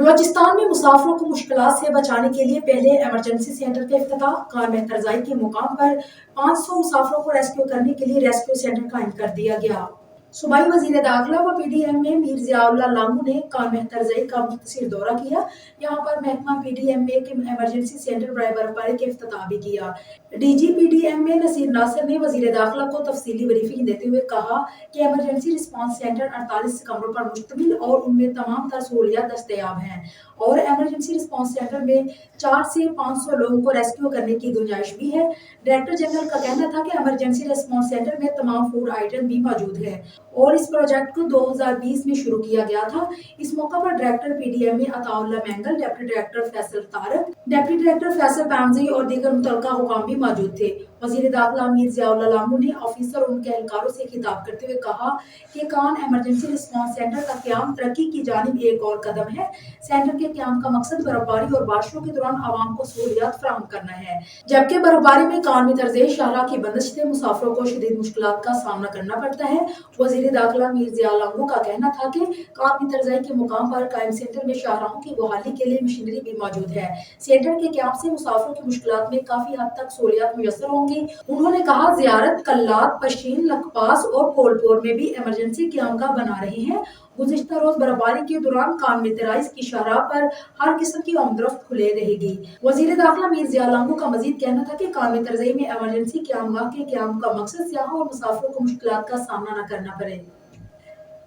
बलूचिस्तान में मुसाफिरों को मुश्किलात से बचाने के लिए पहले इमरजेंसी सेंटर का इफ्तिताह। कार में तरजाई के मुकाम पर 500 मुसाफिरों को रेस्क्यू करने के लिए रेस्क्यू सेंटर कायम कर दिया गया। सूबाई वजीर दाखिला व PDMA मीर ज़ियाउल्लाह लामू ने कार तरज़ई का मुख्तसर दौरा किया। यहाँ पर महकमा PDMA के इमरजेंसी सेंटर बराए बर्फबारी के इफ्तिताह भी किया। DG PDMA नसीर नासिर ने वजीर दाखिला को तफसीली ब्रीफिंग देते हुए कहा कि इमरजेंसी रिस्पांस सेंटर 48 कमरों पर मुश्तमिल और उनमें तमाम तर सहूलियात दस्तयाब हैं और इमरजेंसी रिस्पांस सेंटर में 4 से 500 लोगों को रेस्क्यू करने की गुंजाइश भी है। डायरेक्टर जनरल का कहना था कि इमरजेंसी रिस्पांस सेंटर में तमाम फूड आइटम भी मौजूद है और इस प्रोजेक्ट को 2020 में शुरू किया गया था। इस मौका पर director PDMA Ataullah Mengal, deputy director Faisal Tariq, deputy director Faisal Paimji और दीगर मुतल्लिका हुकाम भी मौजूद थे। वजीर दाखिला मीर ज़ियाउल्लाह लामू ने ऑफिसर और उनके एहलकारों से खिताब करते हुए कहा कि कान इमरजेंसी रिस्पांस सेंटर का क़याम तरक्की की जानिब एक और कदम है। सेंटर के क़याम का मकसद बर्फबारी और बारिशों के दौरान आवाम को सहूलियात फराहम करना है, जबकि बर्फबारी में कान में तरज़े शाहराह की बंदिश से मुसाफिरों को शदीद मुश्किलात का सामना करना पड़ता है। वजीर दाखिला मीर ज़ियाउल्लाह लामू का कहना था कि कान में तरज़ई के मुकाम पर कायम सेंटर में शाहराहों की बहाली के लिए मशीनरी भी मौजूद है। सेंटर के क़याम से मुसाफिरों की मुश्किलात में काफी हद तक सहूलियात मुयस्सर होंगी। उन्होंने कहा ज़ियारत, कल्लात, पशीन, लखपास और कोलपोर में भी इमरजेंसी क़यामगाह बना रहे हैं। गुज़िश्ता रोज बर्फबारी के दौरान कान में तराइस की शाहराह पर हर किस्म की आमदरफ्त खुले रहेगी। वजीर दाखिला मीर ज़ियाउल्लाह लामू का मजीद कहना था कि कान में तरज़ई में इमरजेंसी क़यामगाह के क़याम का मकसद सियाहों और मुसाफिरों को मुश्किलात का सामना न करना पड़े।